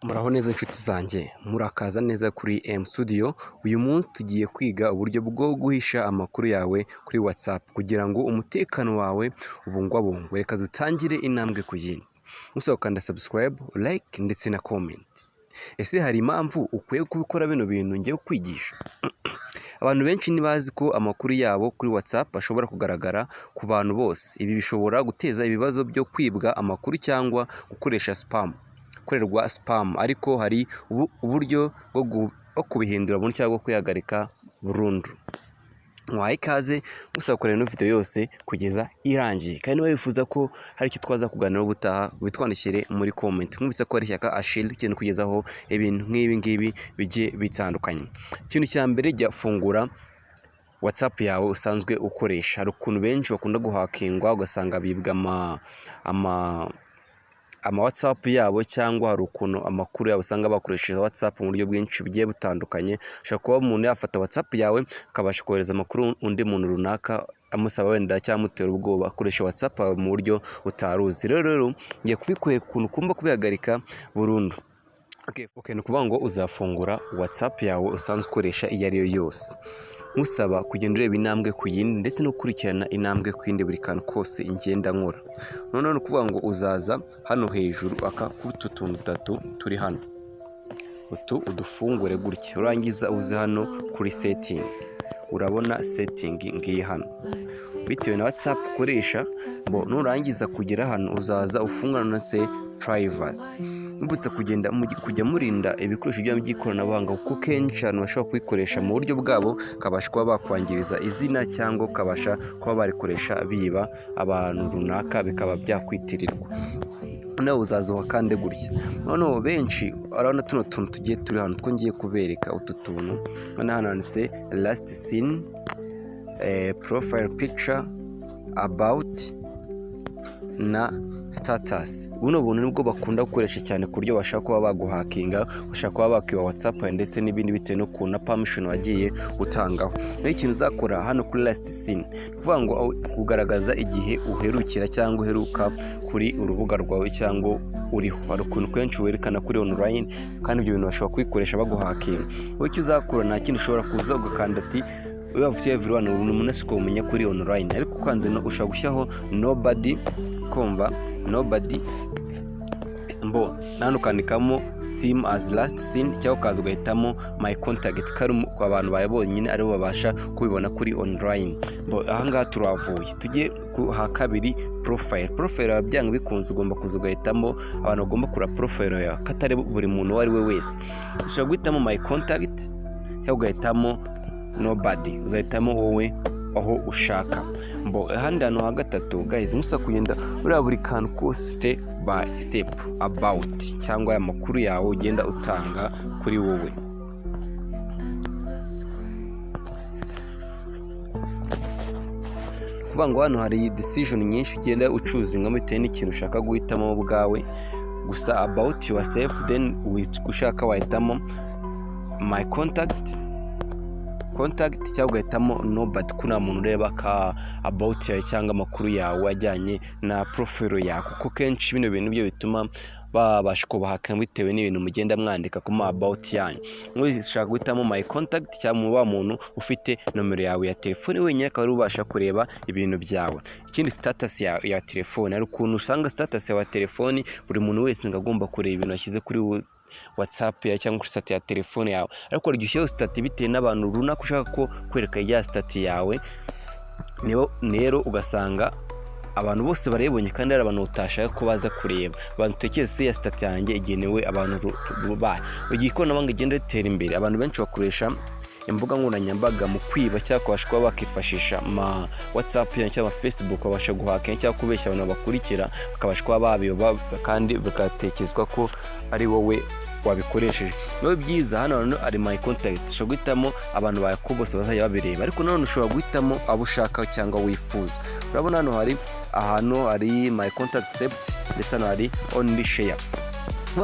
Muraho neza inshuti zanjye, murakaza neza kuri M Studio. Uyu munsi tugiye kwiga uburyo bwo guhisha amakuru yawe kuri WhatsApp kugira ngo umutekano wawe ubungwabungwe. Reka dutangire intambwe ku yindi. Musaba gukanda subscribe, like ndetse na comment. Ese hari impamvu ukwiye kubikora bino bintu ngiye kukwigisha? Abantu benshi ntibazi ko amakuru yabo kuri WhatsApp ashobora kugaragara ku bantu bose. Ibi bishobora guteza ibibazo byo kwibwa amakuru cyangwa gukorerwa spam, ariko hari uburyo bwo kubihindura burundu cyangwa kwihagarika burundu. Mwahaye ikaze, musaba kureba ino video yose kugeza irangiye, kandi niba wifuza ko hari icyo twaza kuganira ubutaha bitwandikire muri comment. Mwibutsa ko ari Shyaka Achille ukeneye kugezaho ibintu nk'ibi ngibi bigiye bitandukanye. Ikintu cya mbere, jya fungura WhatsApp yawe usanzwe ukoresha. Hari ukuntu benshi bakunda guhakingwa ugasanga bibwa ama WhatsApp yabo, cyangwa hari ukuntu amakuru yabo usanga bakoresheje WhatsApp mu buryo bwinshi bugiye butandukanye. Ushobora kuba umuntu yafata WhatsApp yawe akabasha kohereza amakuru undi muntu runaka amusaba wenda cyangwa amutera ubwoba, akoresha WhatsApp yawe mu buryo utaruzi. Rero ngiye kubikwereka ukuntu ugomba kubihagarika burundu. Okay, ni ukuvuga ngo uzafungura WhatsApp yawe usanzwe ukoresha iyo ari yo yose. Musaba kugenda ureba intambwe ku yindi ndetse no gukurikirana intambwe ku yindi buri kantu kose ingenda nkora. Noneho ni ukuvuga ngo uzaza hano hejuru kuri utu tuntu dutatu turi hano, utu udufungure gutya, urangiza uze hano kuri setting. Urabona setting ngiyi hano, bitewe na WhatsApp ukoresha. Nurangiza kugera hano uzaza ufungurane privacy. Mbutse kujya murinda ibikoresho byabo by'ikoranabuhanga, kuko kenshi abantu bashobora kubikoresha mu buryo bwabo, kabasha kuba bakwangiriza izina cyangwa kabasha kuba barikoresha biba abantu runaka, bikaba byakwitirirwa. Nawe uzaza wakande gutya. Noneho benshi urabona tuno tuntu tugiye turi hano two ngiye kubereka. Utu tuntu hano handitse last seen, profile picture, about na status. Buno buntu nibwo bakunda gukoresha cyane ku buryo bashaka kuba baguhakinga, bashaka kuba bakiba WhatsApp ndetse n'ibindi bitewe no kuntu permission wagiye utangaho. Naho ikintu uzakora hano kuri last seen, kuvuga ngo kugaragaza igihe uherukira cyangwa uheruka kuri urubuga rwawe cyangwa uriho. Hari ukuntu kenshi werekana kuri online, kandi ibyo bintu bashobora kubikoresha baguhakinga. Wowe icyo uzakora, nta kindi ushobora kuza ugakanda ati uyavuye everyone, umuntu asiko umenya kuri online, ariko ukanze no ushaka gushyiraho nobody, kumva nobody nano ukandikamo sim as last seen, cyangwa ukaza ugahitamo my contact, kari ku abantu bawe bonyine aribo babasha kubibona kuri online. Ahangaha turavuye, tujye ha kabiri profile. Profile byanga bikunze ugomba kuza ugahitamo abantu bagomba kura profile yawe, katari buri muntu uwo ari we wese. Ushobora guhitamo my contact cyangwa ugahitamo nobody, uzahitamo wowe aho ushaka. Ahandi hantu ha gatatu guys, musa kugenda ureba buri kantu kose step by step about, cyangwa aya makuru yawe ugenda utanga kuri wowe. Kuvuga ngo hano hari decision nyinshi ugenda ucuzinga bitewe n'ikintu ushaka guhitamo bwawe. Gusa about yourself, then ushaka wahitamo my contact cyangwa ugahitamo nobody, kuna muntu ureba ka about yawe cyangwa amakuru yawe ajyanye na profile yawe, kuko kenshi bino bintu byo bituma babasha kubahakana bitewe n'ibintu mugenda mwandika ku about yanyu. Ushaka guhitamo my contact cyangwa wa muntu ufite nomero yawe ya telefone wenyine, akaba ubasha kureba ibintu byawe. Ikindi status ya telefone, hari ukuntu usanga status ya telefone buri muntu wese ngagomba kureba ibintu yashyize kuri WhatsApp ya cyangwa kuri stat ya telefone yawe, ariko uryo stat bitewe n'abantu runaka ushaka ko kwereka ya stat yawe. Rero ugasanga abantu bose barayibonye, kandi ari abantu utashaka ko baza kureba. Abantu tekeze ya stat yanjye igenewe abantu rubaye. Ugiye ikoranabuhanga igenda ritera imbere, abantu benshi bakoresha imbuga nkoranyambaga mu kwiba cyangwa kubasha kuba bakifashisha WhatsApp cyangwa Facebook, babasha guhakanya cyangwa kubeshya abantu bakurikira, bakabasha kuba babiba kandi bagatekezwa ko ari wowe wabikoresheje. Nawe byiza hano ari my contact, ushobora guhitamo abantu bawe ko bose bazajya babireba, ariko nanone ushobora guhitamo abo ushaka cyangwa wifuza. Urabona hano hari ahantu hari my contact accept, ndetse hano hari only share.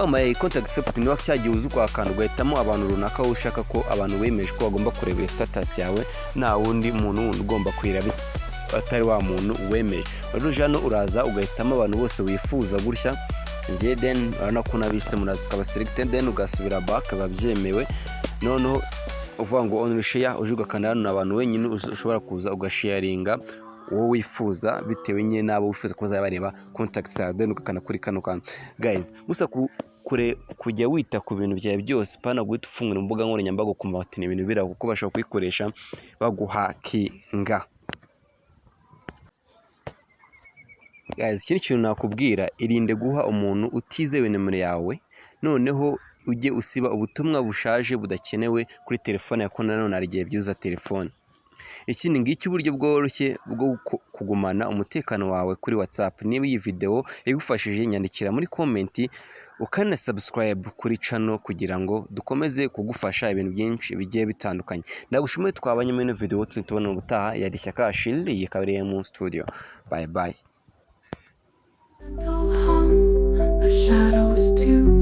My contact accept niba cyagiye uzuka akantu ugahitamo abantu runaka ushaka ko abantu bemeje ko bagomba kureba status yawe, nta wundi muntu ugomba kwireba atari wa muntu wemeje. Rero hano uraza ugahitamo abantu bose wifuza gutya, njye then urabona ko nabise muraza ukaba selected then ugasubira back babyemewe noneho uvuga ngo only share uje ugakanda hano abantu wenyine ushobora kuza ugasharinga uwo wifuza bitewe nyine nabo wifuza ko bareba contacts yawe then ugakanda kuri kano kantu guys gusa kujya wita ku bintu byawe byose pana guhita ufungura imbuga nkoranyambaga ukumva ati ni ibintu biraho kuko bashobora kuyikoresha baguhakinga. Guys, ikindi kintu nakubwira irinde guha umuntu utizewe nimero yawe noneho ujye usiba ubutumwa bushaje budakenewe kuri telefone yawe nanone arigiye byuza telefone. Ikindi ngiki uburyo bworoshye bwo kugumana umutekano wawe kuri WhatsApp. Niba iyi video igufashije nyandikira muri comment ukana subscribe kuri channel kugira ngo dukomeze kugufasha ibintu byinshi bigiye bitandukanye. Ndagushimiye twabanye muri video tubona ubutaha yari Shyaka Achille yikabereye mu studio. Bye bye. The shadows too